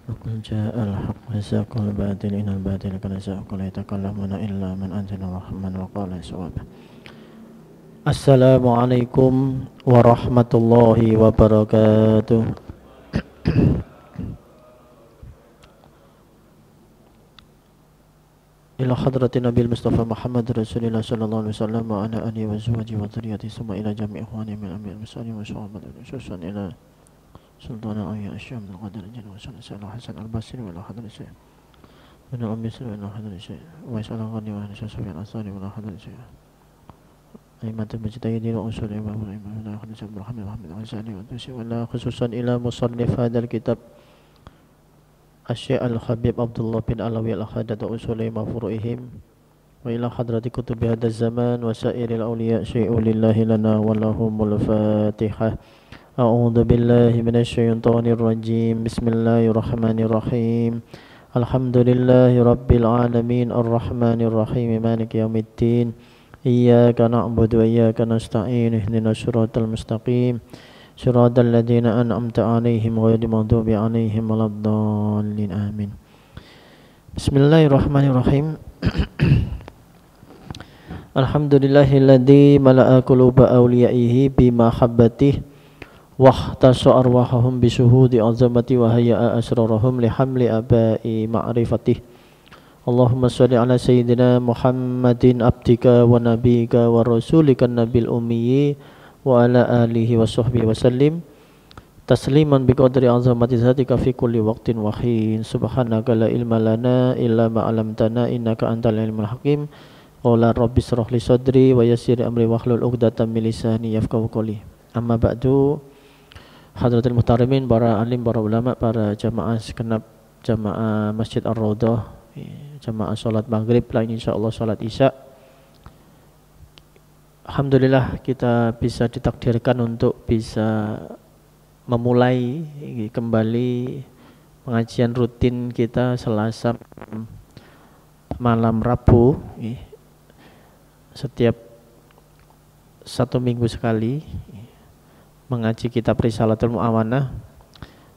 وقل جاء الحق وزهق الباطل إن الباطل قد زهق لا يتكلمون إلا من أذن الرحمن وقال صوابا. Assalamualaikum warahmatullahi wabarakatuh. Ila hadratin Nabil Mustafa Muhammad Rasulullah sallallahu alaihi wasallam wa ala alihi wa zawjihi wa dhurriyyatihi summa ila jami'i ikhwani min amil muslimin wa sahabat susan ila Sultan al-Awliya Asyam al-Qadir Jalla wa Sallallahu Hasan al-Basri wa ila hadrat Syekh wa ila ummi Sallallahu wa ila hadrat Syekh wa sallallahu alaihi wa sallam Sufyan al-Asari wa ila hadrat Syekh Aimatul Mujtahidin wa usul imam al-imam wa hadrat Syekh Muhammad al-Ghazali wa tusi wa ila khususan ila musannif hadzal kitab Asy-Syaikh Al-Habib Abdullah bin Alawi al-Haddad wa usuli ma furu'ihim wa ila hadrati kutubi hadzal zaman wa sairil awliya syai'u lillahi lana wa lahumul Fatihah. A'udzu billahi minasyaitonir rajim. Bismillahirrahmanirrahim. Alhamdulillahi rabbil alamin arrahmanir rahim maliki yaumiddin. Iyyaka na'budu wa iyyaka nasta'in. Ihdinas siratal mustaqim. Siratal ladzina an'amta 'alaihim ghairil maghdubi 'alaihim waladdallin. Amin. Bismillahirrahmanirrahim. Alhamdulillahilladzi mala'a quluba awliyaihi bimahabbatihi wahtasu arwahahum bisuhudi azamati wa hayya'a asrarahum lihamli abai ma'rifatih. Allahumma salli ala sayyidina Muhammadin abdika wa nabika wa rasulika nabil ummiyi wa ala alihi wa sahbihi wa sallim tasliman biqadri azamati zatika fi kulli waqtin wa hin. Subhanaka la ilma lana illa ma 'allamtana innaka antal alimul hakim. Qala rabbi shrah li sadri wa yassir amri wahlul 'uqdatam min lisani yafqahu qawli. Amma ba'du. Hadratul Muhtarimin, para alim, para ulama, para jamaah segenap jamaah Masjid Ar-Raudhah, jamaah sholat maghrib, lain insyaallah sholat isya. Alhamdulillah kita bisa ditakdirkan untuk bisa memulai kembali pengajian rutin kita Selasa malam Rabu, setiap 1 minggu sekali mengaji kitab Risalatul Mu'awanah.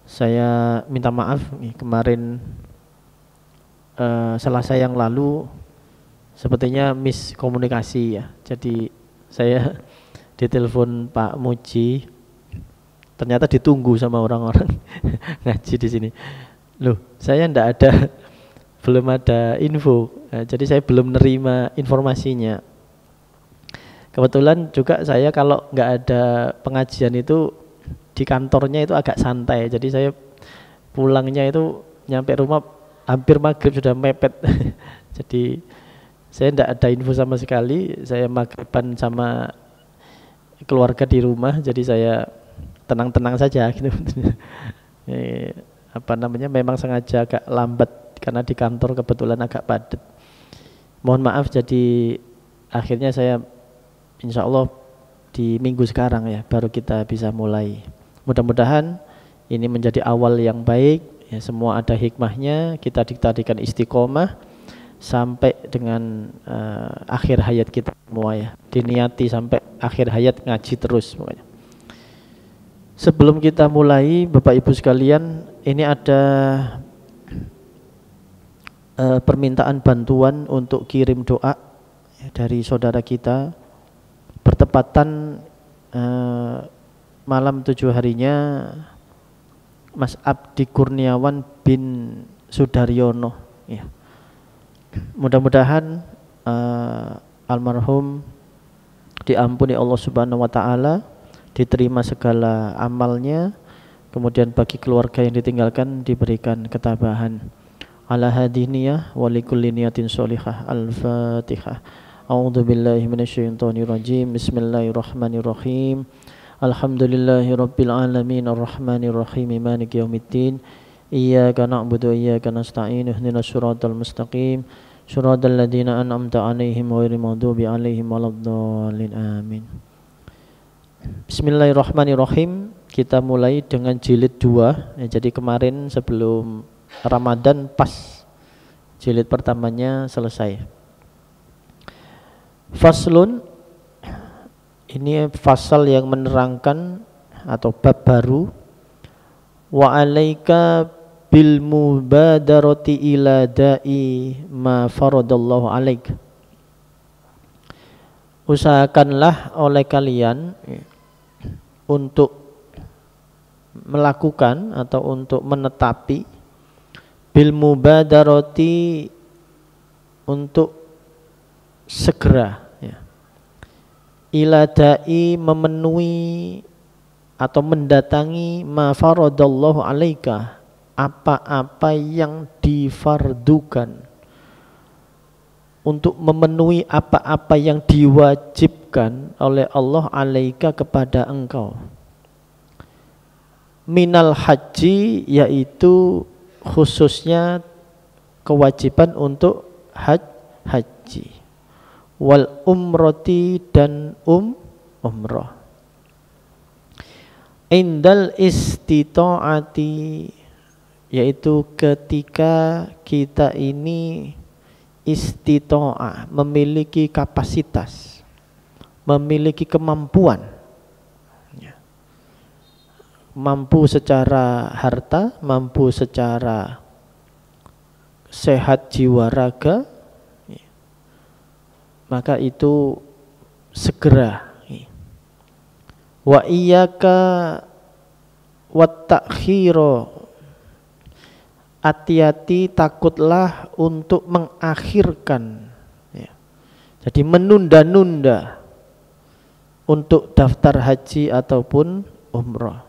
Saya minta maaf kemarin Selasa yang lalu sepertinya miskomunikasi ya. Jadi saya ditelepon Pak Muji, ternyata ditunggu sama orang-orang ngaji di sini. Loh, saya belum ada info. Jadi saya belum nerima informasinya. Kebetulan juga saya kalau nggak ada pengajian itu di kantornya itu agak santai. Jadi saya pulangnya itu nyampe rumah hampir maghrib sudah mepet. Jadi saya nggak ada info sama sekali. Saya maghriban sama keluarga di rumah. Jadi saya tenang-tenang saja gitu. Memang sengaja agak lambat karena di kantor kebetulan agak padat. Mohon maaf, jadi akhirnya saya insya Allah di minggu sekarang ya baru kita bisa mulai. Mudah-mudahan ini menjadi awal yang baik ya, semua ada hikmahnya, kita ditadikan istiqomah sampai dengan akhir hayat kita semua ya, diniati sampai akhir hayat ngaji terus pokoknya. Sebelum kita mulai, Bapak Ibu sekalian, ini ada permintaan bantuan untuk kirim doa ya, dari saudara kita. Bertepatan malam 7 harinya Mas Abdi Kurniawan bin Sudaryono ya. Mudah-mudahan almarhum diampuni Allah Subhanahu wa taala, diterima segala amalnya, kemudian bagi keluarga yang ditinggalkan diberikan ketabahan. Ala hadiniyah wa likulli niyatin sholihah. Al-Fatihah. A'udzu billahi minasyaitonir rajim. Bismillahirrahmanirrahim. Alhamdulillahirabbil alamin arrahmanir rahim maliki yaumiddin. Iyyaka na'budu wa iyyaka nasta'in. Ihdinas siratal mustaqim. Shiratal ladzina an'amta 'alaihim ghairil maghdubi 'alaihim waladdallin. Amin. Bismillahirrahmanirrahim. Kita mulai dengan jilid 2 ya, jadi kemarin sebelum Ramadan pas jilid pertamanya selesai. Faslun Ini pasal yang menerangkan atau bab baru. Wa alaika bil mubadarati ila da'i ma faradallahu alaik. Usahakanlah oleh kalian untuk melakukan atau untuk menetapi bil mubadarati, untuk segera ya. Ila da'i, memenuhi atau mendatangi ma faradallahu alaika, apa-apa yang difardukan, untuk memenuhi apa-apa yang diwajibkan oleh Allah alaika kepada engkau. Minal haji, yaitu khususnya kewajiban untuk haji, wal umrati, dan umrah. Indal istita'ati, yaitu ketika kita ini istita'ah, memiliki kapasitas, memiliki kemampuan, mampu secara harta, mampu secara sehat jiwa raga, maka itu segera. Wa iyyaka wat ta'khira, hati-hati, takutlah untuk mengakhirkan ya. Jadi menunda-nunda untuk daftar haji ataupun umrah.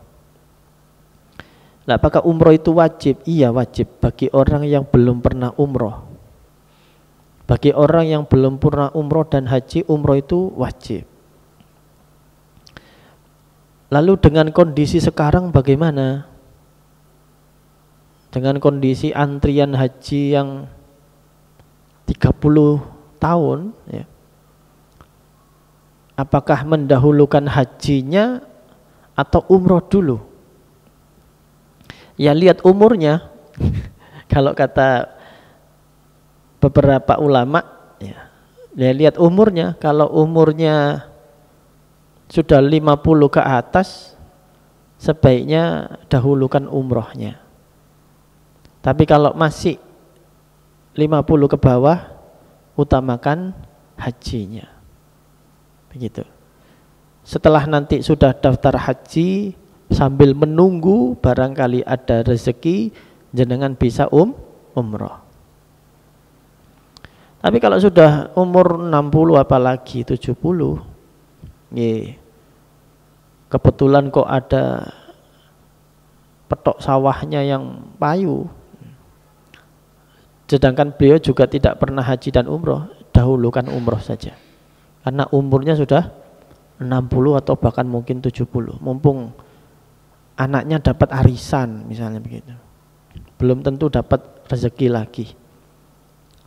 Nah, apakah umrah itu wajib? Iya, wajib bagi orang yang belum pernah umrah. Bagi orang yang belum pernah umrah dan haji, umrah itu wajib. Lalu dengan kondisi sekarang bagaimana? Dengan kondisi antrian haji yang 30 tahun ya. Apakah mendahulukan hajinya atau umrah dulu? Ya lihat umurnya. Kalau kata beberapa ulama ya lihat umurnya. Kalau umurnya sudah 50 ke atas, sebaiknya dahulukan umrohnya. Tapi kalau masih 50 ke bawah, utamakan hajinya. Begitu. Setelah nanti sudah daftar haji, sambil menunggu barangkali ada rezeki, jenengan bisa umroh. Tapi kalau sudah umur 60 apalagi 70, kebetulan kok ada petok sawahnya yang payu, sedangkan beliau juga tidak pernah haji dan umroh, dahulukan umroh saja. Karena umurnya sudah 60 atau bahkan mungkin 70. Mumpung anaknya dapat arisan misalnya begitu. Belum tentu dapat rezeki lagi.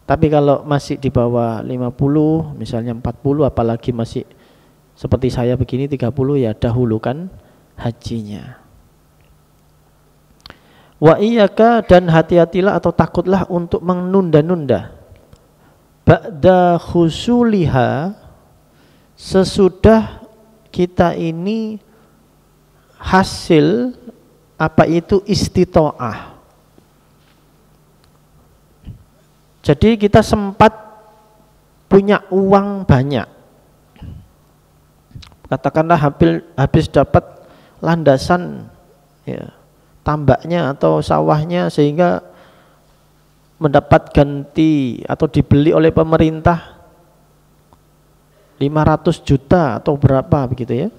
Tapi kalau masih di bawah 50, misalnya 40, apalagi masih seperti saya begini 30, ya dahulukan hajinya. Wa iyyaka, dan hati-hatilah atau takutlah untuk menunda-nunda. Ba'da khusuliha, sesudah kita ini hasil apa itu istita'ah. Jadi kita sempat punya uang banyak. Katakanlah habis dapat landasan ya, tambaknya atau sawahnya, sehingga mendapat ganti atau dibeli oleh pemerintah 500 juta atau berapa begitu ya.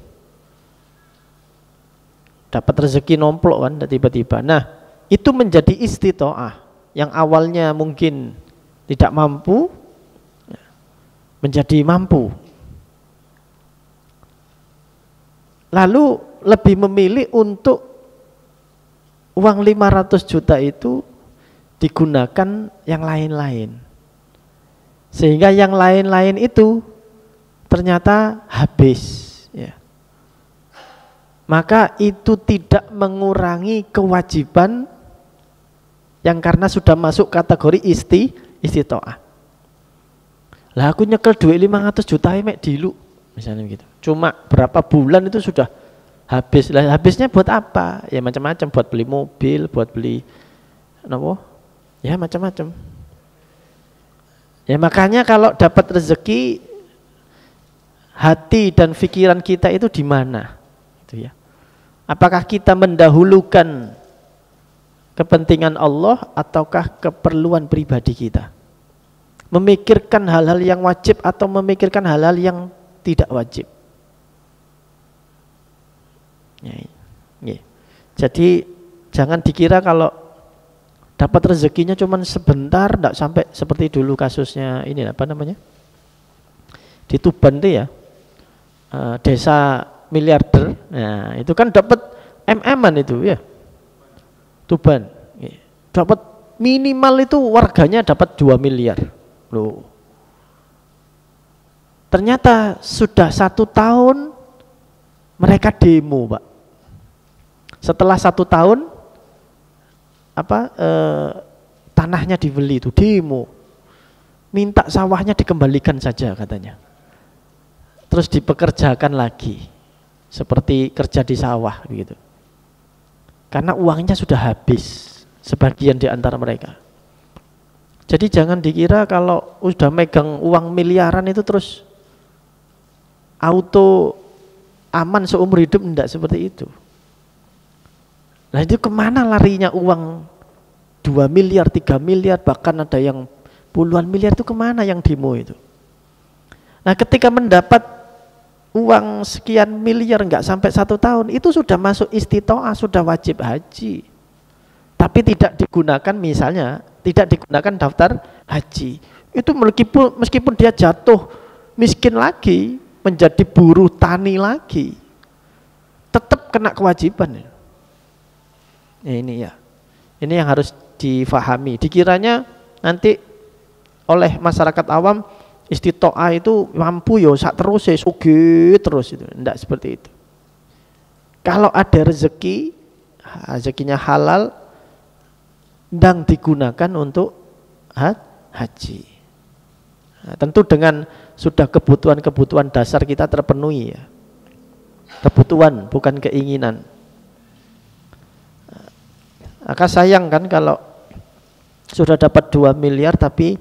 Dapat rezeki nomplok kan tiba-tiba. Nah, itu menjadi istita'ah. Yang awalnya mungkin tidak mampu menjadi mampu. Lalu lebih memilih untuk uang 500 juta itu digunakan yang lain-lain. Sehingga yang lain-lain itu ternyata habis ya. Maka itu tidak mengurangi kewajiban yang karena sudah masuk kategori istita'ah. Lah aku nyekel duit 500 juta mek dilu. misalnya begitu. Cuma berapa bulan itu sudah habis. Lah habisnya buat apa? Ya macam-macam, buat beli mobil, buat beli apa? Ya macam-macam. Ya makanya kalau dapat rezeki, hati dan pikiran kita itu di mana? Itu ya. Apakah kita mendahulukan kepentingan Allah ataukah keperluan pribadi kita? Memikirkan hal-hal yang wajib atau memikirkan hal-hal yang tidak wajib. Ya. Jadi jangan dikira kalau dapat rezekinya cuma sebentar, tidak sampai seperti dulu kasusnya ini apa namanya di Tuban itu ya, desa miliarder. Nah itu kan dapat MM-an itu ya, Tuban. Dapat minimal itu warganya dapat 2 miliar. Loh. Ternyata sudah 1 tahun mereka demo, Pak. Setelah 1 tahun tanahnya dibeli itu demo, minta sawahnya dikembalikan saja katanya, terus dipekerjakan lagi seperti kerja di sawah begitu, karena uangnya sudah habis sebagian di antara mereka. Jadi jangan dikira kalau sudah megang uang miliaran itu terus auto aman seumur hidup, enggak seperti itu. Nah itu kemana larinya uang 2 miliar, 3 miliar, bahkan ada yang puluhan miliar, itu kemana yang demo itu? Nah ketika mendapat uang sekian miliar enggak sampai 1 tahun, itu sudah masuk istitoah, sudah wajib haji. Tapi tidak digunakan, misalnya tidak digunakan daftar haji. Itu meskipun dia jatuh miskin lagi, menjadi buruh tani lagi, tetap kena kewajiban. Ini ya, ini yang harus difahami. Dikiranya nanti oleh masyarakat awam istitoah itu mampu ya sak terus ya sugih terus, itu enggak seperti itu. Kalau ada rezeki, rezekinya halal, ndang digunakan untuk haji. Nah, tentu dengan sudah kebutuhan-kebutuhan dasar kita terpenuhi ya. Kebutuhan bukan keinginan. Maka sayang kan kalau sudah dapat 2 miliar tapi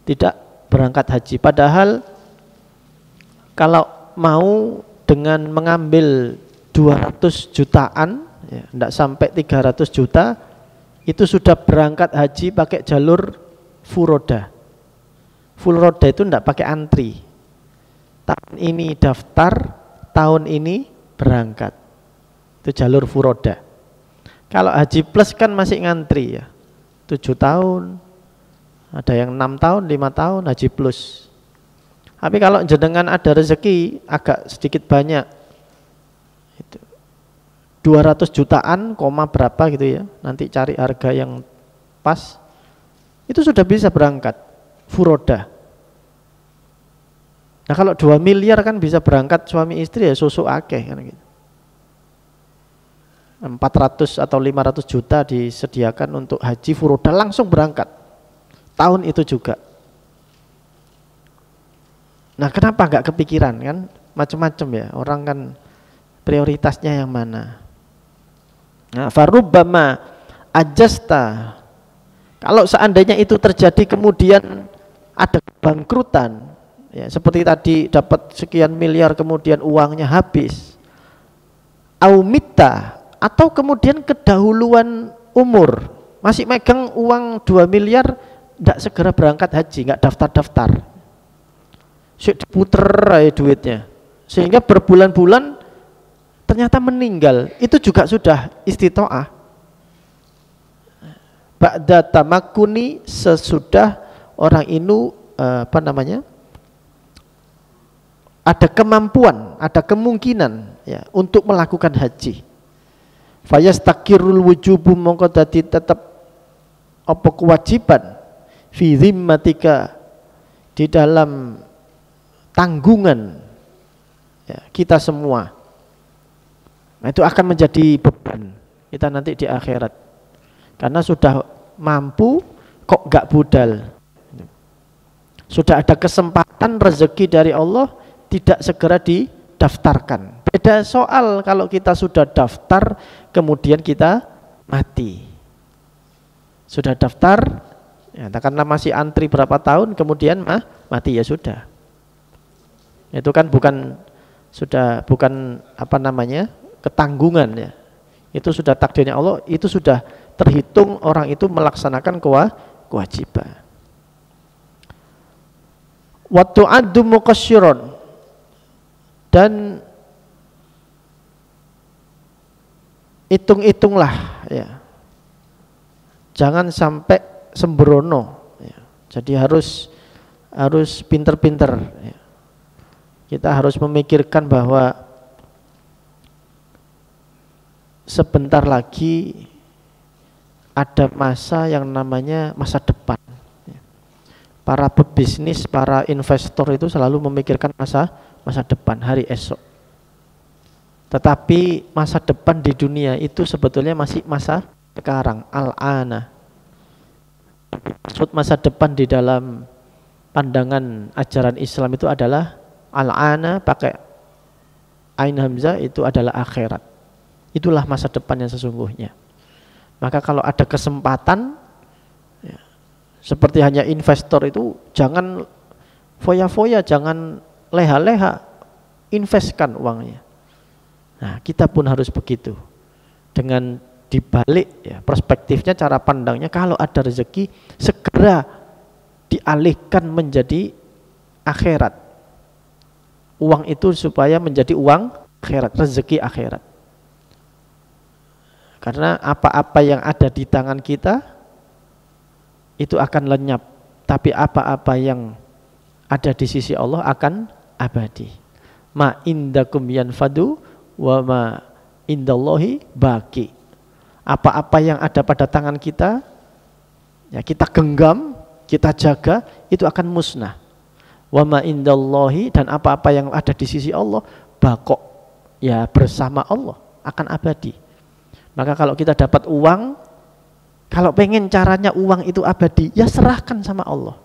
tidak berangkat haji. Padahal kalau mau dengan mengambil 200 jutaan, ya, tidak sampai 300 juta, itu sudah berangkat haji pakai jalur furoda. Full roda itu tidak pakai antri. Tahun ini daftar, tahun ini berangkat. Itu jalur furoda. Kalau haji plus kan masih ngantri ya, 7 tahun, ada yang 6 tahun, 5 tahun haji plus. Tapi kalau jenengan ada rezeki agak sedikit banyak, itu 200 jutaan, koma berapa gitu ya, nanti cari harga yang pas, itu sudah bisa berangkat furoda. Nah kalau 2 miliar kan bisa berangkat suami istri ya susuk akeh kan gitu. 400 atau 500 juta disediakan untuk haji furoda, langsung berangkat tahun itu juga. Nah kenapa nggak kepikiran kan, macam-macam ya orang kan, prioritasnya yang mana. Nah farubbama ajasta, kalau seandainya itu terjadi kemudian ada kebangkrutan ya, seperti tadi dapat sekian miliar kemudian uangnya habis, aumita, atau kemudian kedahuluan umur, masih megang uang 2 miliar, tidak segera berangkat haji, nggak daftar-daftar, diputer aja duitnya, sehingga berbulan-bulan ternyata meninggal, itu juga sudah istitoah. Ba'da tamakuni, sesudah orang ini ada kemampuan, ada kemungkinan ya untuk melakukan haji. Fayastakirul wujubu, mongko dadi tetap apa kewajiban fi zimmatika, di dalam tanggungan ya, kita semua. Nah, itu akan menjadi beban kita nanti di akhirat, karena sudah mampu kok gak budal, sudah ada kesempatan rezeki dari Allah tidak segera didaftarkan. Beda soal kalau kita sudah daftar kemudian kita mati. Sudah daftar, ya, katakanlah masih antri berapa tahun kemudian mati, ya sudah. Itu kan bukan ketanggungan ya. Itu sudah takdirnya Allah, itu sudah terhitung orang itu melaksanakan kewajiban. Wa tu'addu muqassiran, dan hitung-hitunglah ya. Jangan sampai sembrono ya. Jadi harus pinter-pinter ya. Kita harus memikirkan bahwa sebentar lagi ada masa yang namanya masa depan. Para pebisnis, para investor itu selalu memikirkan masa depan, hari esok. Tetapi masa depan di dunia itu sebetulnya masih masa sekarang, al-ana. Maksud masa depan di dalam pandangan ajaran Islam itu adalah al-ana, pakai ain hamzah, itu adalah akhirat. Itulah masa depan yang sesungguhnya. Maka kalau ada kesempatan ya, seperti hanya investor itu, jangan foya-foya, jangan leha-leha, investkan uangnya. Nah, kita pun harus begitu. Dengan dibalik ya, perspektifnya, cara pandangnya, kalau ada rezeki segera dialihkan menjadi akhirat. Uang itu supaya menjadi uang akhirat, rezeki akhirat. Karena apa-apa yang ada di tangan kita itu akan lenyap, tapi apa-apa yang ada di sisi Allah akan abadi. Ma indakum yanfadu wa ma indallahi baqi. Apa-apa yang ada pada tangan kita ya kita genggam, kita jaga, itu akan musnah. Wa ma indallahi, dan apa-apa yang ada di sisi Allah baqo, ya bersama Allah akan abadi. Maka kalau kita dapat uang, kalau pengen caranya uang itu abadi, ya serahkan sama Allah.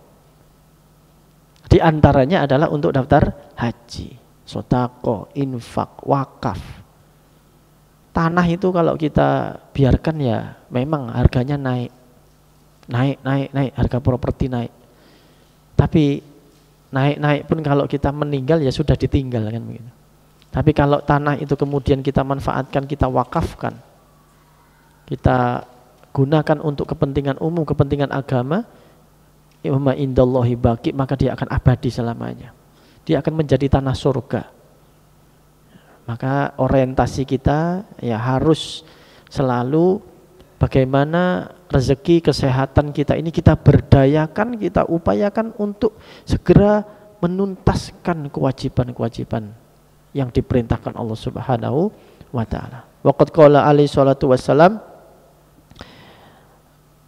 Di antaranya adalah untuk daftar haji, sodako, infak, wakaf. Tanah itu kalau kita biarkan ya memang harganya naik, harga properti naik. Tapi naik pun kalau kita meninggal ya sudah ditinggal kan begitu. Tapi kalau tanah itu kemudian kita manfaatkan, kita wakafkan, kita gunakan untuk kepentingan umum, kepentingan agama, wa indallahi baqi, maka dia akan abadi selamanya. Dia akan menjadi tanah surga. Maka orientasi kita ya harus selalu bagaimana rezeki kesehatan kita ini kita berdayakan, kita upayakan untuk segera menuntaskan kewajiban-kewajiban yang diperintahkan Allah Subhanahu wa taala. Waqad qala alaihi salatu wassalam,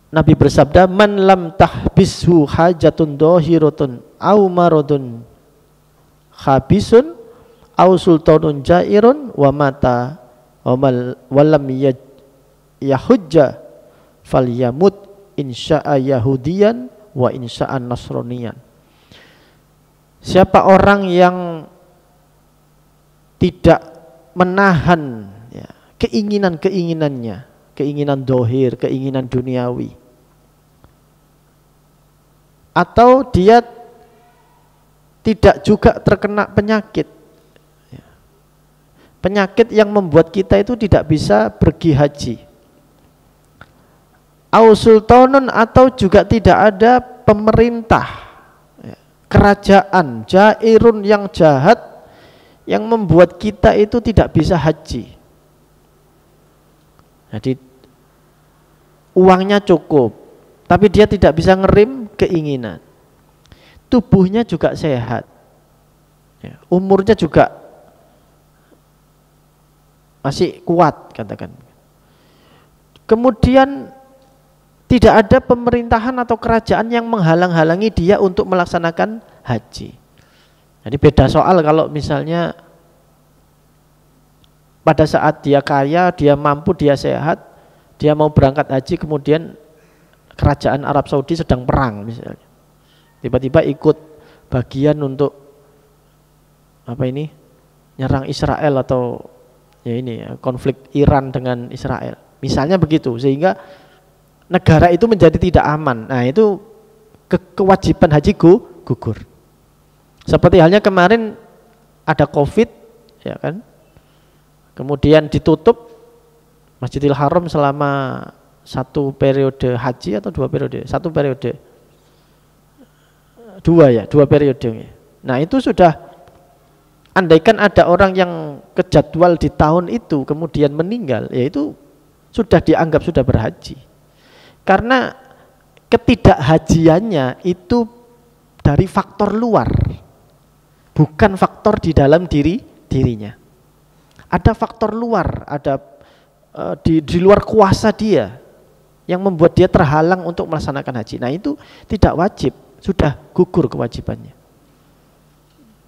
Nabi bersabda, man lam tahbishu hajatun dohiratun au maradun khabisun au sultanun jairun wa mata wa lam yahujja falyamut insya'a yahudiyan wa insya'a nasraniyan. Siapa orang yang tidak menahan ya, keinginannya, keinginan dohir, keinginan duniawi, atau dia tidak juga terkena penyakit yang membuat kita itu tidak bisa pergi haji, au sultanun, atau juga tidak ada pemerintah kerajaan jairun yang jahat yang membuat kita itu tidak bisa haji. Jadi uangnya cukup, tapi dia tidak bisa ngerim keinginan. Tubuhnya juga sehat, umurnya juga masih kuat katakan. Kemudian tidak ada pemerintahan atau kerajaan yang menghalang-halangi dia untuk melaksanakan haji. Jadi beda soal kalau misalnya pada saat dia kaya, dia mampu, dia sehat, dia mau berangkat haji, kemudian kerajaan Arab Saudi sedang perang misalnya, tiba-tiba ikut bagian untuk nyerang Israel atau konflik Iran dengan Israel. Misalnya begitu, sehingga negara itu menjadi tidak aman. Nah, itu kewajiban haji gugur. Seperti halnya kemarin ada Covid, ya kan? Kemudian ditutup Masjidil Haram selama 1 periode haji atau 2 periode? 1 periode. 2 periode. Nah, itu sudah, andaikan ada orang yang kejadwal di tahun itu kemudian meninggal, ya itu sudah dianggap sudah berhaji. Karena ketidakhajiannya itu dari faktor luar, bukan faktor di dalam dirinya. Ada faktor luar, ada di luar kuasa dia yang membuat dia terhalang untuk melaksanakan haji. Nah, itu tidak wajib, sudah gugur kewajibannya.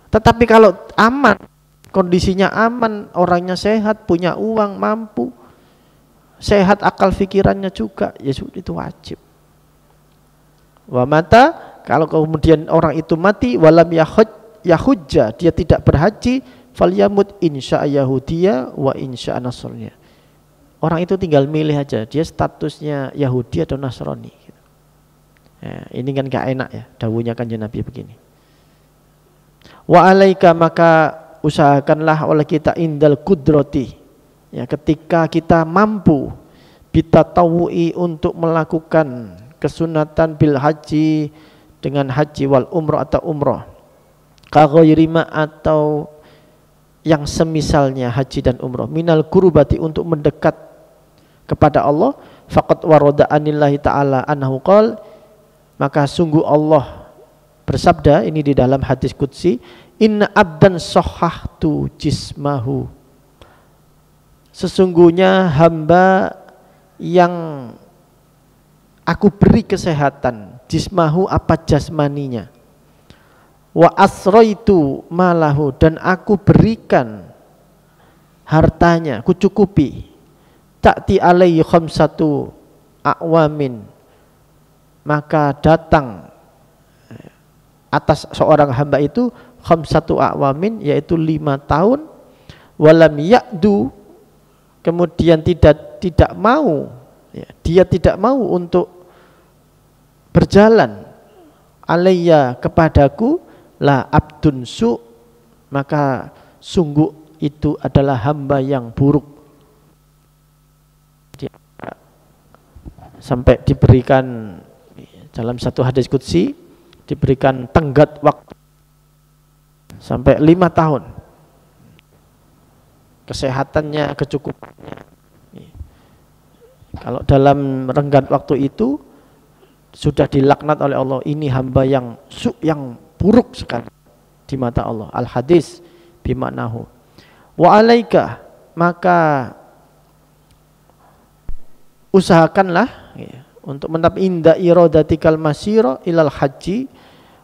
Tetapi kalau aman, kondisinya aman, orangnya sehat, punya uang, mampu, sehat akal pikirannya juga, ya itu wajib. Wa mata, kalau kemudian orang itu mati walam yahujja, dia tidak berhaji, falyamut insya Yahudiyya wa insya Nasrani. Orang itu tinggal milih aja, dia statusnya Yahudi atau Nasrani. Ya, ini kan gak enak ya, dawuhnya Kanjeng Nabi begini. Wa alaika, maka usahakanlah oleh kita indal kudrati, ya, ketika kita mampu bitatawu'i untuk melakukan kesunatan bil haji dengan haji wal umrah atau umrah, kaghairima atau yang semisalnya haji dan umrah, minal kurubati untuk mendekat kepada Allah, faqad warada anillahi ta'ala annahu qol, maka sungguh Allah bersabda, ini di dalam hadis qudsi, inna abdan sahhahtu jismahu, sesungguhnya hamba yang aku beri kesehatan, jismahu apa jasmaninya, wa asraitu malahu, dan aku berikan hartanya, ku cukupi, ta'ti alaihi khamsatu a'wamin, maka datang atas seorang hamba itu khamsatu a'wamin, yaitu 5 tahun, walam ya'du, kemudian tidak mau, ya, dia tidak mau untuk berjalan alayya kepadaku, la abdun su, maka sungguh itu adalah hamba yang buruk. Sampai diberikan dalam satu hadis qudsi, diberikan tenggat waktu sampai 5 tahun, kesehatannya, kecukupannya. Kalau dalam renggat waktu itu sudah dilaknat oleh Allah, ini hamba yang buruk sekali di mata Allah. Al hadis bimaknahu. Wa alaika, maka usahakanlah, ya, untuk menetap inda iradatikal masira ilal haji,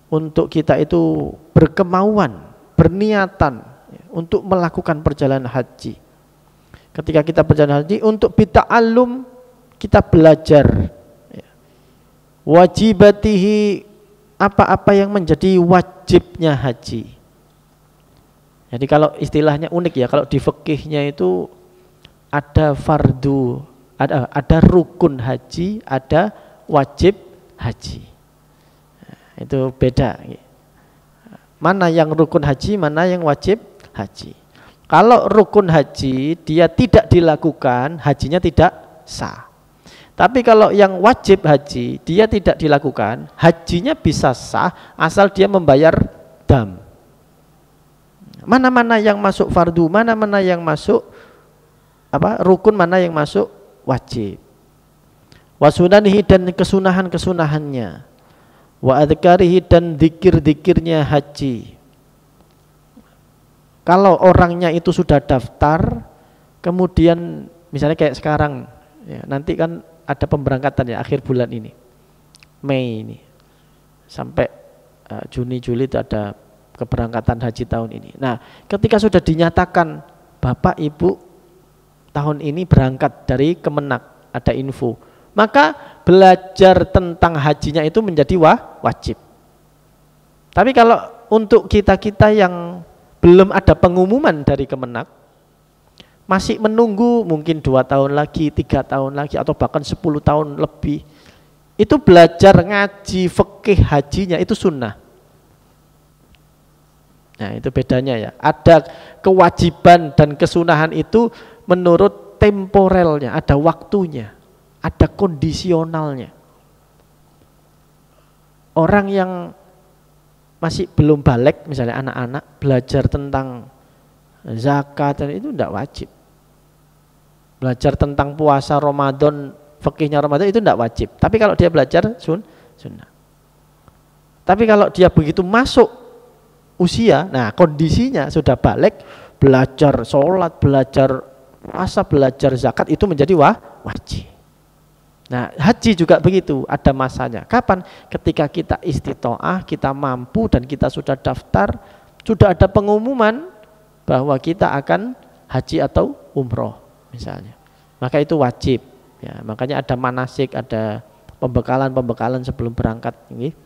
untuk kita itu berkemauan, berniatan, ya, untuk melakukan perjalanan haji. Ketika kita berjalan haji, untuk bita'allum, kita belajar, ya, wajibatihi, apa-apa yang menjadi wajibnya haji. Jadi kalau istilahnya unik ya, kalau di fikihnya itu ada fardu, ada rukun haji, ada wajib haji. Nah, itu beda. Mana yang rukun haji, mana yang wajib haji. Kalau rukun haji dia tidak dilakukan, hajinya tidak sah. Tapi kalau yang wajib haji dia tidak dilakukan, hajinya bisa sah asal dia membayar dam. Mana-mana yang masuk fardu, mana-mana yang masuk rukun, mana yang masuk wajib. Wa sunanihi, dan kesunahan-kesunahannya. Wa adhkarihi, dan zikir-zikirnya haji. Kalau orangnya itu sudah daftar, kemudian misalnya kayak sekarang, ya, nanti kan ada pemberangkatan ya akhir bulan ini, Mei ini, sampai Juni Juli itu ada keberangkatan haji tahun ini. Nah, ketika sudah dinyatakan Bapak Ibu tahun ini berangkat dari Kemenak, ada info, maka belajar tentang hajinya itu menjadi wajib. Tapi kalau untuk kita-kita yang belum ada pengumuman dari Kemenak, masih menunggu mungkin 2 tahun lagi, 3 tahun lagi, atau bahkan 10 tahun lebih, itu belajar ngaji fikih hajinya itu sunnah. Nah itu bedanya ya, ada kewajiban dan kesunahan itu menurut temporelnya, ada waktunya, ada kondisionalnya. Orang yang masih belum balik, misalnya anak-anak, belajar tentang zakat itu tidak wajib. Belajar tentang puasa Ramadan, fikihnya Ramadan itu tidak wajib. Tapi kalau dia belajar sunnah. Tapi kalau dia begitu masuk usia, nah kondisinya sudah balik, belajar sholat, belajar puasa, belajar zakat itu menjadi wajib. Nah haji juga begitu, ada masanya. Kapan? Ketika kita istitoah, kita mampu dan kita sudah daftar, sudah ada pengumuman bahwa kita akan haji atau umroh misalnya, maka itu wajib ya. Makanya ada manasik, ada pembekalan sebelum berangkat ini.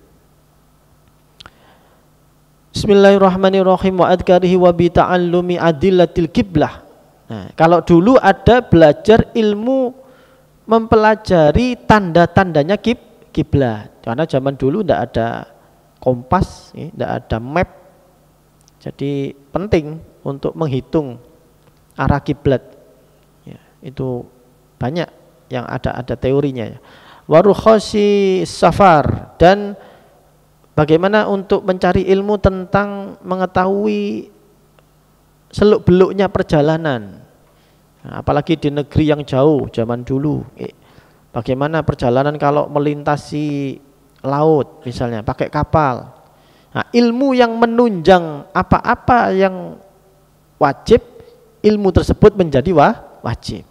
Bismillahirrahmanirrahim. Wa adkarihi wa bi ta'allumi adillatil qiblah. Nah, kalau dulu ada belajar ilmu mempelajari tanda-tandanya kiblat, karena zaman dulu tidak ada kompas, tidak ada map, jadi penting untuk menghitung arah kiblat. Ya, itu banyak yang ada teorinya. Ya. Warukhasi safar, dan bagaimana untuk mencari ilmu tentang mengetahui seluk-beluknya perjalanan. Nah, apalagi di negeri yang jauh zaman dulu, bagaimana perjalanan kalau melintasi laut misalnya pakai kapal. Nah, ilmu yang menunjang apa-apa yang wajib, ilmu tersebut menjadi wajib.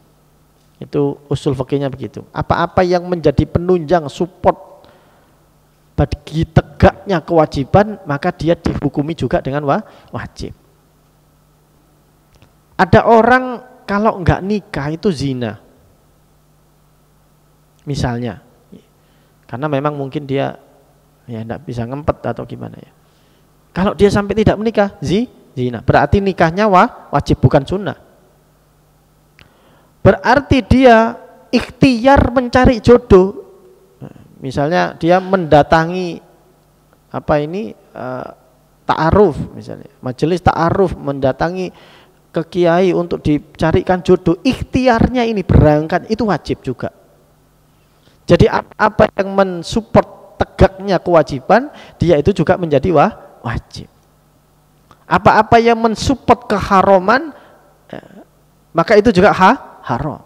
Itu usul fikihnya begitu. Apa-apa yang menjadi penunjang, support bagi tegaknya kewajiban, maka dia dihukumi juga dengan wajib. Ada orang kalau enggak nikah itu zina, misalnya, karena memang mungkin dia ya enggak bisa ngempet atau gimana ya. Kalau dia sampai tidak menikah, zina, berarti nikahnya wajib bukan sunnah. Berarti dia ikhtiar mencari jodoh. Misalnya dia mendatangi ta'aruf misalnya, majelis ta'aruf, mendatangi ke kiai untuk dicarikan jodoh, ikhtiarnya ini berangkat itu wajib juga. Jadi apa yang mensupport tegaknya kewajiban, dia itu juga menjadi wajib. Apa-apa yang mensupport keharaman, maka itu juga haram.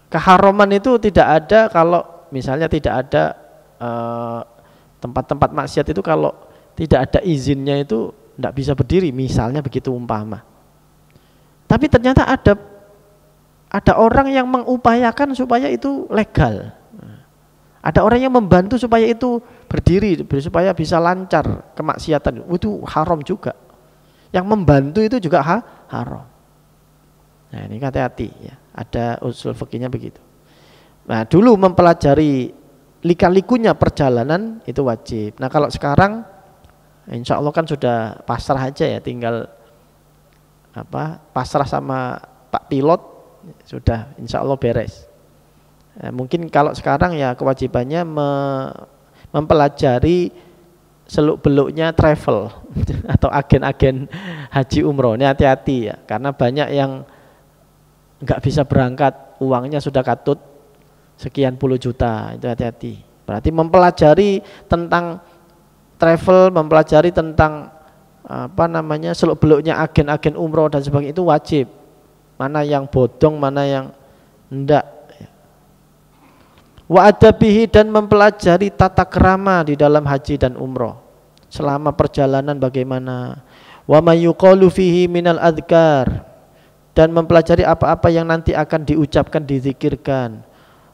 Keharaman itu tidak ada kalau misalnya tidak ada tempat-tempat maksiat itu, kalau tidak ada izinnya itu tidak bisa berdiri, misalnya begitu umpama. Tapi ternyata ada orang yang mengupayakan supaya itu legal. Ada orang yang membantu supaya itu berdiri, supaya bisa lancar kemaksiatan. Itu haram juga. Yang membantu itu juga haram. Nah ini hati-hati ya. Ada usul fikihnya begitu. Nah dulu mempelajari lika-likunya perjalanan itu wajib. Nah kalau sekarang insya Allah kan sudah pasrah aja ya, tinggal pasrah sama Pak Pilot, sudah insya Allah beres. Mungkin kalau sekarang ya kewajibannya mempelajari seluk-beluknya travel atau agen-agen haji umroh. Ini hati-hati ya, karena banyak yang nggak bisa berangkat, uangnya sudah katut sekian puluh juta, itu hati-hati. Berarti mempelajari tentang travel, mempelajari tentang seluk-beluknya agen-agen umroh dan sebagainya itu wajib. Mana yang bodong, mana yang enggak. Wa adabihi, dan mempelajari tata krama di dalam haji dan umroh. Selama perjalanan bagaimana. Wa ma yuqalu fihi minal adhkar, dan mempelajari apa-apa yang nanti akan diucapkan, dizikirkan.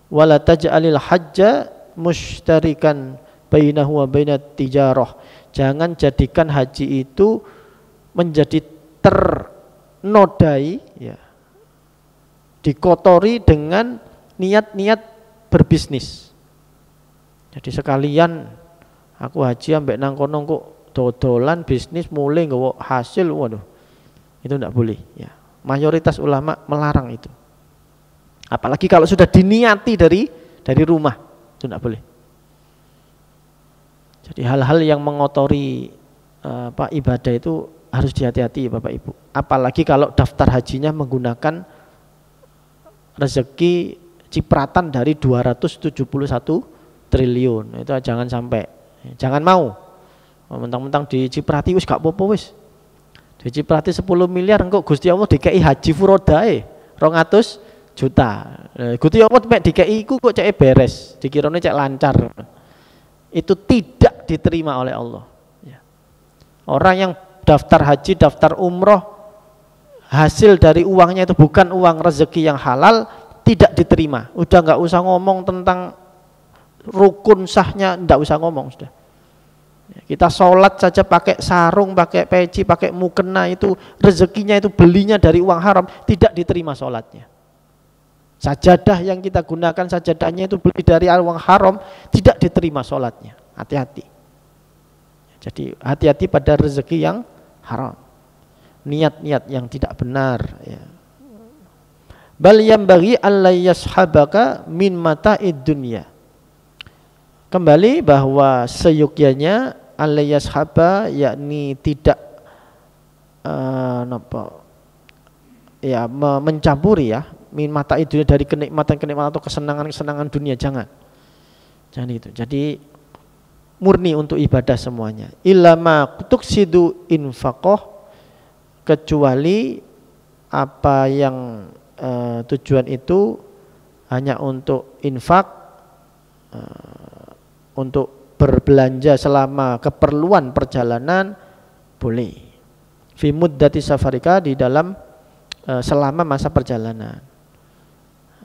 Wala taj'alil hajja mushtarikan bainahu wa bainat tijarah. Jangan jadikan haji itu menjadi ternodai ya, dikotori dengan niat-niat berbisnis. Jadi sekalian aku haji ambek nang kono kok dodolan bisnis mulai nggawa hasil, waduh. Itu enggak boleh ya. Mayoritas ulama melarang itu. Apalagi kalau sudah diniati dari rumah, itu enggak boleh. Jadi hal-hal yang mengotori ibadah itu harus dihati-hati Bapak Ibu. Apalagi kalau daftar hajinya menggunakan rezeki cipratan dari 271 triliun. Itu jangan sampai, jangan mau. Mentang-mentang diciprati wis gak apa-apa wis. Diciprati 10 miliar engko Gusti Allah dikei haji furodae 200 juta. Gusti Allah mek dikei iku kok cek beres, dikirane cek lancar. Itu tidak diterima oleh Allah. Orang yang daftar haji, daftar umroh, hasil dari uangnya itu bukan uang rezeki yang halal, tidak diterima. Udah nggak usah ngomong tentang rukun sahnya, nggak usah ngomong sudah. Kita sholat saja pakai sarung, pakai peci, pakai mukena, itu rezekinya itu belinya dari uang haram, tidak diterima sholatnya. Sajadah yang kita gunakan, sajadahnya itu beli dari uang haram, tidak diterima sholatnya. Hati-hati. Jadi hati-hati pada rezeki yang haram, niat-niat yang tidak benar ya. Bal yambaghi alla yashabaka min mata'id dunya. Kembali bahwa seyogyanya alla yashaba, yakni tidak mencampuri ya min mata'id dunya, dari kenikmatan-kenikmatan atau kesenangan-kesenangan dunia, jangan itu. Jadi murni untuk ibadah semuanya. Ilama tuksidu infaqoh, kecuali apa yang tujuan itu hanya untuk infak, untuk berbelanja selama keperluan perjalanan, boleh. Fi muddati safarika, di dalam selama masa perjalanan.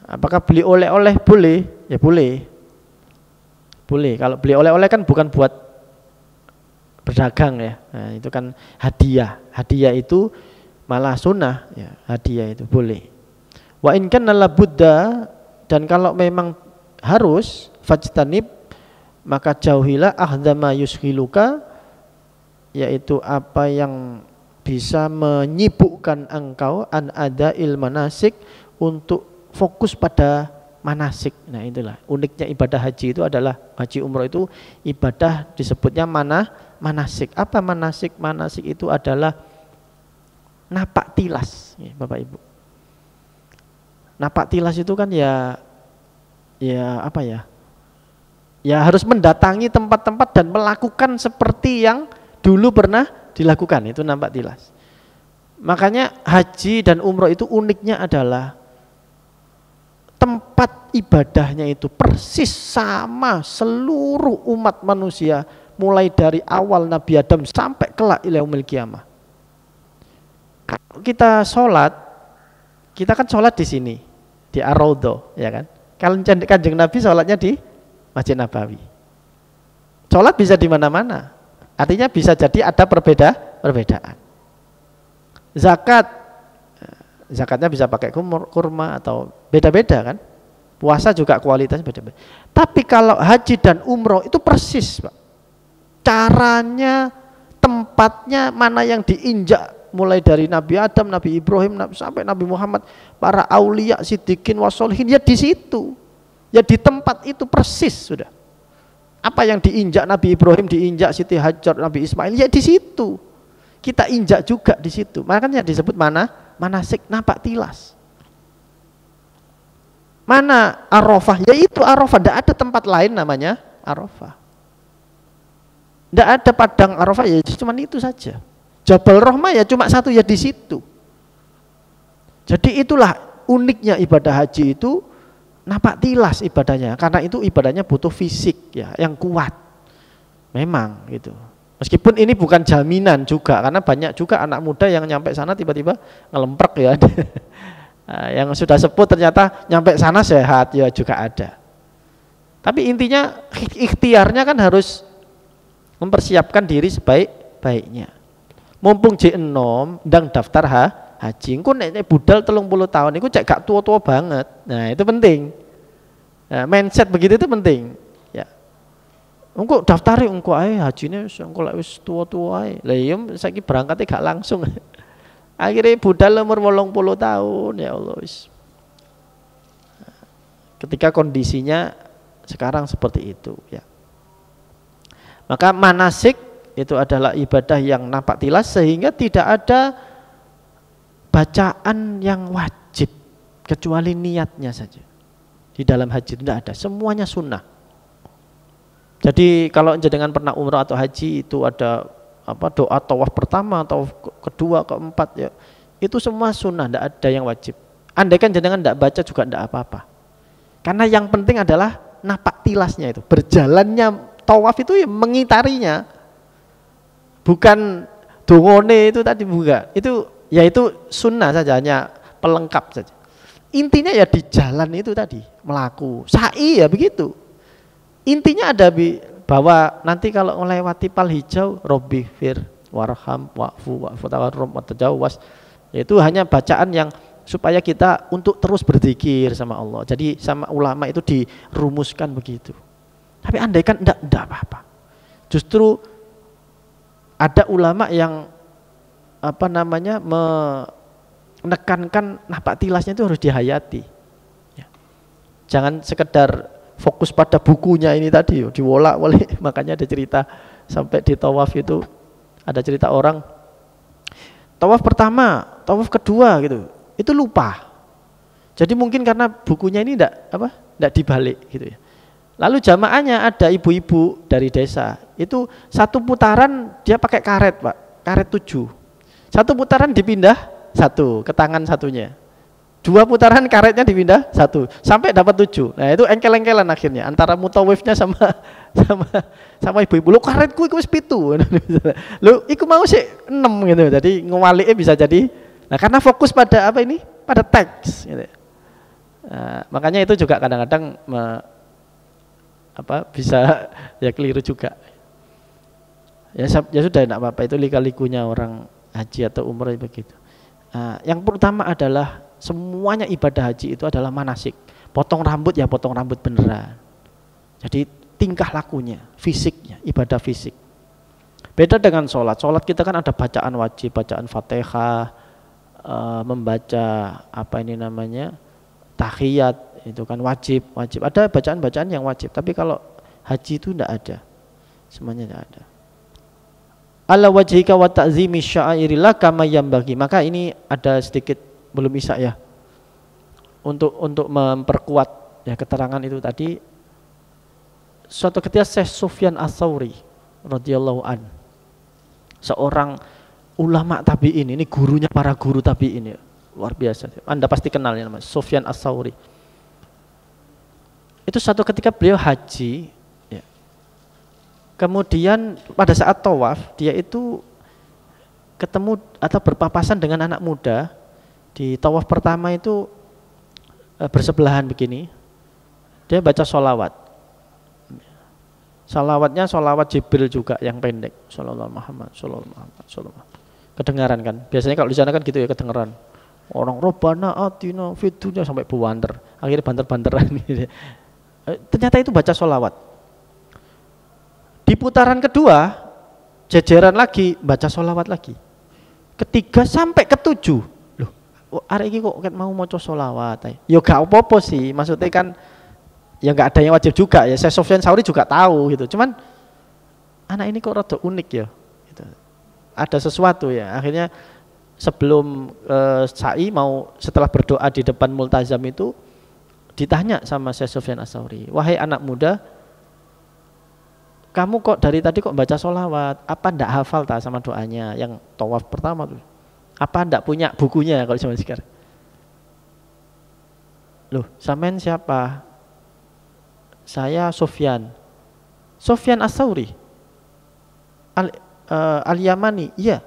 Apakah beli oleh-oleh boleh? Ya boleh. Boleh. Kalau beli oleh-oleh kan bukan buat berdagang ya. Nah, itu kan hadiah. Hadiah itu malah sunnah ya. Hadiah itu boleh. Wa in kana la budda, dan kalau memang harus, fajtanib, maka jauhilah ahdama yuskhiluka, yaitu apa yang bisa menyibukkan engkau an adail manasik, untuk fokus pada manasik. Nah itulah uniknya ibadah haji itu adalah, haji umroh itu ibadah disebutnya manasik. Apa manasik? Manasik itu adalah napak tilas ya, Bapak Ibu. Napak tilas itu kan ya apa ya? Ya harus mendatangi tempat-tempat dan melakukan seperti yang dulu pernah dilakukan, itu napak tilas. Makanya haji dan umroh itu uniknya adalah tempat ibadahnya itu persis sama seluruh umat manusia, mulai dari awal Nabi Adam sampai kelak ila yaumil qiyamah. Kita sholat, kita kan sholat di sini, di Ar-Raudhah, ya kan? Kalau Kanjeng Nabi sholatnya di Masjid Nabawi. Sholat bisa di mana-mana, artinya bisa jadi ada perbedaan. Zakatnya bisa pakai kurma atau beda-beda kan. Puasa juga kualitasnya beda-beda. Tapi kalau haji dan umroh itu persis, Pak. Caranya, tempatnya, mana yang diinjak, mulai dari Nabi Adam, Nabi Ibrahim, sampai Nabi Muhammad, para aulia, siddiqin, wassolihin, ya di situ. Ya di tempat itu persis sudah. Apa yang diinjak Nabi Ibrahim, diinjak Siti Hajar, Nabi Ismail, ya di situ. Kita injak juga di situ. Makanya disebut manasik, napak tilas. Mana Arafah? Ya itu Arafah, tidak ada tempat lain namanya Arafah. Tidak ada padang Arafah, ya cuma itu saja. Jabal Rahmah ya cuma satu, ya di situ. Jadi itulah uniknya ibadah haji itu, napak tilas ibadahnya. Karena itu ibadahnya butuh fisik ya, yang kuat. Memang gitu. Meskipun ini bukan jaminan juga, karena banyak juga anak muda yang nyampe sana tiba-tiba ngelemprek ya. Yang sudah sepuh ternyata nyampe sana sehat ya juga ada. Tapi intinya ikhtiarnya kan harus mempersiapkan diri sebaik-baiknya. Mumpung J6 ndang daftar haji, engko nek budal 30 tahun iku cek gak tua-tua banget. Nah, itu penting. Nah, mindset begitu itu penting. Ya. Engko daftare engko ae hajine engko lek wis tuwa-tuwa ae. Lah iya saiki berangkate gak langsung. Akhirnya budal umur 80 tahun ya Allah wis. Ketika kondisinya sekarang seperti itu ya. Maka manasik itu adalah ibadah yang nampak tilas sehingga tidak ada bacaan yang wajib kecuali niatnya saja. Di dalam haji tidak ada, semuanya sunnah. Jadi kalau jenengan pernah umrah atau haji itu ada apa doa tawaf pertama, tawaf kedua, keempat ya. Itu semua sunnah, tidak ada yang wajib. Andaikan jenengan tidak baca juga tidak apa-apa. Karena yang penting adalah napak tilasnya itu, berjalannya tawaf itu ya mengitarinya. Bukan dongone itu tadi bukan. Itu ya itu sunnah saja, hanya pelengkap saja. Intinya ya di jalan itu tadi, melaku. Sa'i ya begitu. Intinya ada bahwa nanti kalau melewati pal hijau, Robbi fir warham wa'fu tawarrum watajawwas, yaitu hanya bacaan yang supaya kita untuk terus berzikir sama Allah. Jadi sama ulama itu dirumuskan begitu. Tapi andaikan enggak apa-apa. Justru ada ulama yang apa namanya menekankan napak tilasnya itu harus dihayati. Ya. Jangan sekedar fokus pada bukunya ini tadi, diwolak-walik. Makanya ada cerita sampai di tawaf itu ada cerita orang tawaf pertama, tawaf kedua gitu, itu lupa. Jadi mungkin karena bukunya ini enggak dibalik gitu ya. Lalu jamaahnya ada ibu-ibu dari desa, itu satu putaran dia pakai karet Pak, karet 7. Satu putaran dipindah satu ke tangan satunya. 2 putaran karetnya dipindah 1 sampai dapat 7. Nah itu engkel-engkelan akhirnya antara mutawifnya sama ibu-ibu. Lu karetku iku wis 7. Lu iku mau sih 6 gitu. Jadi ngewalike bisa jadi. Nah karena fokus pada apa ini? Pada teks gitu. Nah, makanya itu juga kadang-kadang bisa ya keliru juga. Ya sudah enggak apa-apa, itu lika-likunya orang haji atau umrah begitu. Nah, yang pertama adalah semuanya ibadah haji itu adalah manasik. Potong rambut ya potong rambut beneran. Jadi tingkah lakunya, fisiknya, ibadah fisik. Beda dengan sholat. Sholat kita kan ada bacaan wajib, bacaan Fatihah, membaca apa ini namanya tahiyat, itu kan wajib. Ada bacaan-bacaan yang wajib. Tapi kalau haji itu tidak ada, semuanya tidak ada. Ala wajhika wa ta'zimi sya'airillah kama yambagi. Maka ini ada sedikit belum bisa ya untuk memperkuat ya keterangan itu tadi. Suatu ketika Syekh Sufyan Ats-Tsauri radhiyallahu an, seorang ulama tabi'in, ini gurunya para guru tabi'in ya, luar biasa. Anda pasti kenal ya namanya Sufyan Ats-Tsauri. Itu suatu ketika beliau haji ya. Kemudian pada saat tawaf dia itu ketemu atau berpapasan dengan anak muda. Di tawaf pertama itu bersebelahan begini, dia baca sholawat. Sholawatnya sholawat Jibril juga yang pendek. Sholawat Muhammad, sholawat Muhammad, sholawat. Kedengaran kan? Biasanya kalau di sana kan gitu ya kedengaran. Orang Robbana atina fid dunya sampai buanter. Akhirnya banter-banteran. Ternyata itu baca sholawat. Di putaran kedua, jejeran lagi baca sholawat lagi. Ketiga sampai ketujuh. Hari ini kok mau maca sholawat ya gak apa-apa sih, maksudnya kan ya gak ada yang wajib juga ya. Saya Sufyan Ats-Tsauri juga tahu gitu, cuman anak ini kok rada unik ya gitu. Ada sesuatu ya. Akhirnya sebelum sa'i mau setelah berdoa di depan multazam itu ditanya sama Syekh Sufyan Ats-Tsauri, wahai anak muda, kamu kok dari tadi kok baca sholawat, apa ndak hafal tak sama doanya yang tawaf pertama tuh? Apa ndak punya bukunya kalau zaman sekarang? Loh, sampean siapa? Saya Sufyan. Sufyan Ats-Tsauri. Al-Yamani. Iya.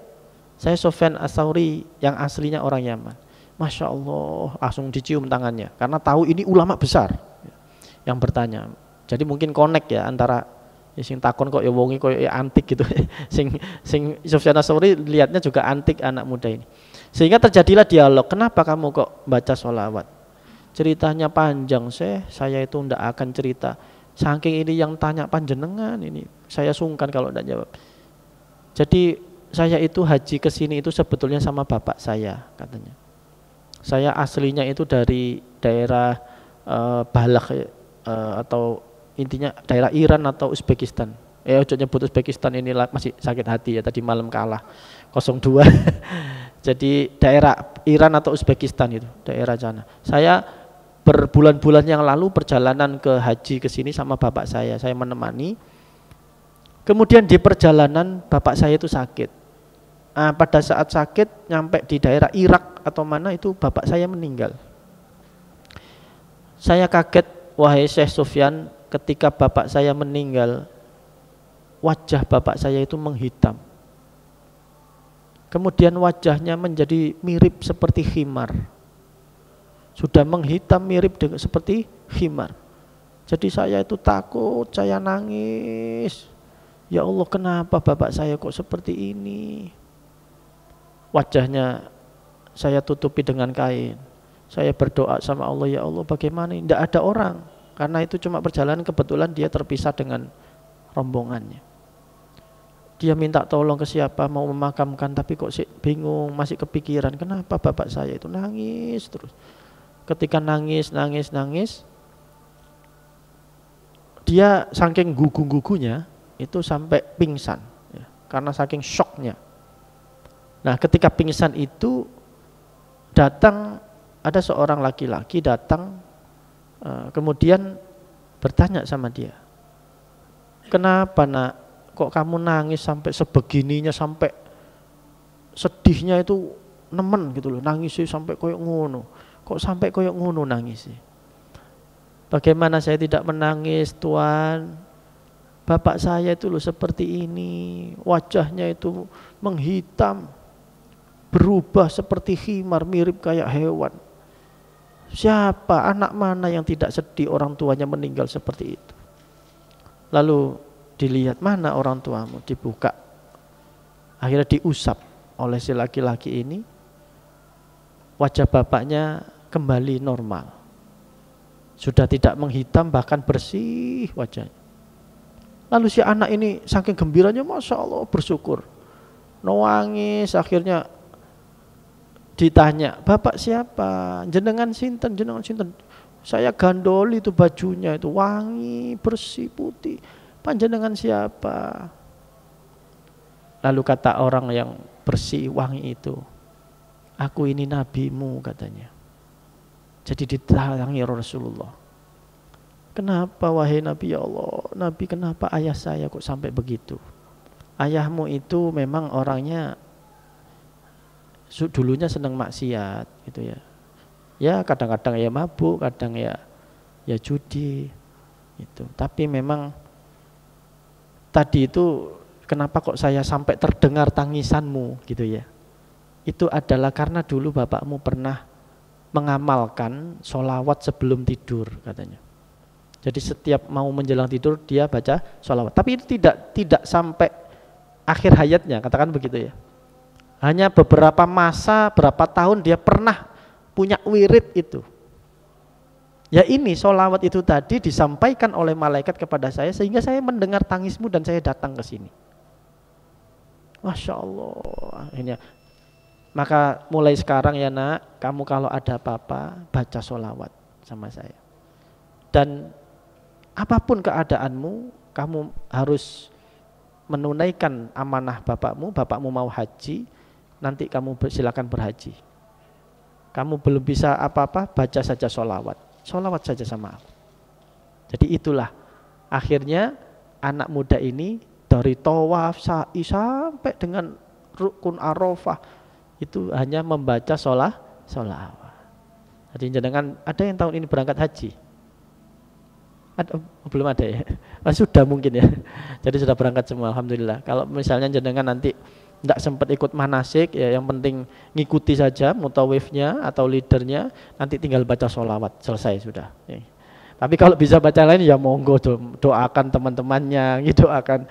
Saya Sufyan Ats-Tsauri yang aslinya orang Yaman. Masya Allah, langsung dicium tangannya karena tahu ini ulama besar yang bertanya. Jadi mungkin connect ya antara sing takon kok ya wongi kok ya antik gitu. sing Sufyan Ats-Tsauri lihatnya juga antik anak muda ini. Sehingga terjadilah dialog, kenapa kamu kok baca sholawat? Ceritanya panjang, saya itu ndak akan cerita. Saking ini yang tanya panjenengan ini, saya sungkan kalau tidak jawab. Jadi saya itu haji ke sini itu sebetulnya sama bapak saya katanya. Saya aslinya itu dari daerah Balakh atau intinya daerah Iran atau Uzbekistan. Ojo nyebut Uzbekistan ini masih sakit hati ya, tadi malam kalah 0-2. Jadi daerah Iran atau Uzbekistan itu, daerah sana. Saya berbulan-bulan yang lalu perjalanan ke haji ke sini sama bapak saya menemani. Kemudian di perjalanan bapak saya itu sakit. Nah, pada saat sakit nyampe di daerah Irak atau mana itu bapak saya meninggal. Saya kaget, wahai Syekh Sufyan, ketika bapak saya meninggal, wajah bapak saya itu menghitam. Kemudian wajahnya menjadi mirip seperti khimar. Sudah menghitam mirip dengan seperti khimar. Jadi saya itu takut, saya nangis. Ya Allah, kenapa bapak saya kok seperti ini? Wajahnya saya tutupi dengan kain. Saya berdoa sama Allah, ya Allah bagaimana ini? Tidak ada orang. Karena itu cuma perjalanan, kebetulan dia terpisah dengan rombongannya. Dia minta tolong ke siapa mau memakamkan, tapi kok bingung, masih kepikiran kenapa bapak saya itu nangis terus. Ketika nangis, dia saking gugu-gugunya itu sampai pingsan ya, karena saking syoknya. Nah, ketika pingsan itu datang ada seorang laki-laki datang, kemudian bertanya sama dia, kenapa nak, kok kamu nangis sampai sebegininya, sampai sedihnya itu nemen gitu loh, nangisnya sampai koyok ngono. Kok sampai koyok ngono nangis? Bagaimana saya tidak menangis, Tuan? Bapak saya itu loh seperti ini, wajahnya itu menghitam, berubah seperti khimar, mirip kayak hewan. Siapa, anak mana yang tidak sedih orang tuanya meninggal seperti itu? Lalu dilihat, mana orang tuamu? Dibuka, akhirnya diusap oleh si laki-laki ini. Wajah bapaknya kembali normal, sudah tidak menghitam, bahkan bersih wajahnya. Lalu si anak ini saking gembiranya, Masya Allah, bersyukur, nangis. Akhirnya ditanya, bapak siapa? Jenengan sinten, jenengan sinten? Saya gandoli itu bajunya itu wangi, bersih, putih. Panjenengan siapa? Lalu kata orang yang bersih wangi itu, aku ini nabimu katanya. Jadi ditahangi Rasulullah. Kenapa wahai Nabi, ya Allah? Nabi, kenapa ayah saya kok sampai begitu? Ayahmu itu memang orangnya dulunya senang maksiat gitu ya. Ya kadang-kadang ya mabuk, kadang ya judi itu. Tapi memang tadi itu kenapa kok saya sampai terdengar tangisanmu gitu ya. Itu adalah karena dulu bapakmu pernah mengamalkan sholawat sebelum tidur katanya. Jadi setiap mau menjelang tidur dia baca sholawat. Tapi itu tidak sampai akhir hayatnya, katakan begitu ya. Hanya beberapa masa, berapa tahun dia pernah punya wirid itu. Ya ini sholawat itu tadi disampaikan oleh malaikat kepada saya sehingga saya mendengar tangismu dan saya datang ke sini. Masya Allah. Ini maka mulai sekarang ya nak, kamu kalau ada apa-apa baca sholawat sama saya. Dan apapun keadaanmu, kamu harus menunaikan amanah bapakmu. Bapakmu mau haji, nanti kamu silakan berhaji. Kamu belum bisa apa-apa, baca saja sholawat. Sholawat saja sama aku. Jadi itulah akhirnya anak muda ini dari tawaf, sa'i sampai dengan rukun Arafah itu hanya membaca sholawat. Jadi jenengan ada yang tahun ini berangkat haji? Belum ada ya? Sudah mungkin ya. Jadi sudah berangkat semua, alhamdulillah. Kalau misalnya jenengan nanti tidak sempat ikut manasik, ya yang penting ngikuti saja mutawifnya atau leadernya, nanti tinggal baca sholawat, selesai sudah. Ya. Tapi kalau bisa baca lain ya monggo, doakan teman-temannya, doakan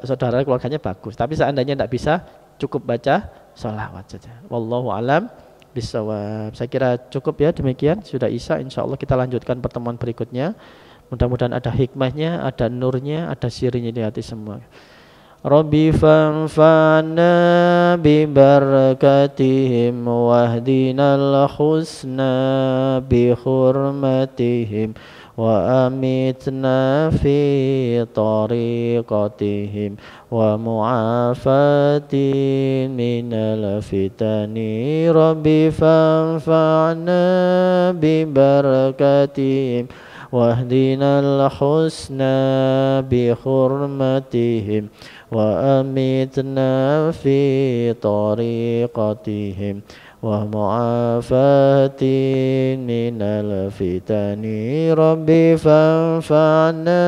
saudara keluarganya bagus. Tapi seandainya tidak bisa, cukup baca sholawat saja. Wallahu alam bisawab. Saya kira cukup ya, demikian sudah isya. Insyaallah kita lanjutkan pertemuan berikutnya. Mudah-mudahan ada hikmahnya, ada nurnya, ada sirinya di hati semua. Rabbi fanfa'na bi barakatihim wahdinal husna bi hurmatihim wa amitna fi tariqatihim wa mu'afatin minal fitani. Rabbi fanfa'na bi barakatihim wahdinal husna bi hurmatihim wa amitna fi tariqatihim wa mu'afatin minal fitani. Rabbi fanfa'na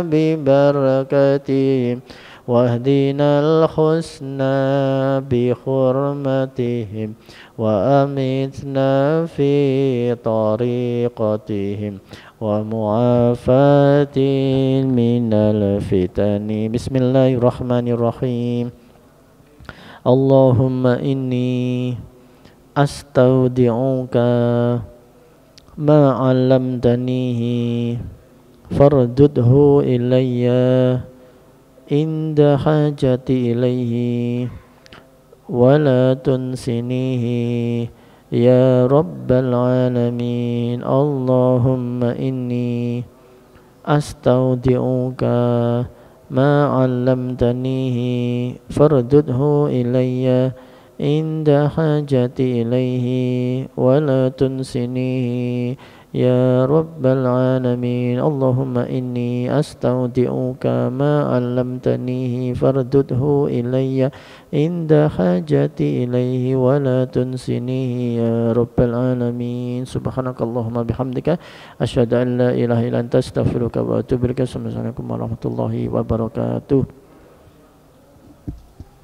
bi barakatihim wahdinal husna bi hurmatihim wa amitna fi tariqatihim wa mu'afatin minal fitani. Bismillahirrahmanirrahim. Allahumma inni astaudi'uka ma 'allamtanihi fardudhu ilayya inda hajati ilayhi wa la tunsinihi ya rabbal alamin. Allahumma inni astaudi'uka ma 'allamtanihi fardudhu ilayya inda hajati ilayhi wa la tunsinihi ya rabbal alamin. Allahumma inni astaudi'uka ma 'allamtanihi fardudhu ilayya inda hajati ilayhi wa la tunsinihi ya rabbal alamin. Subhanakallahumma bihamdika asyhadu an la ilaha illa anta astaghfiruka wa atubu ilaik. Assalamualaikum warahmatullahi wabarakatuh.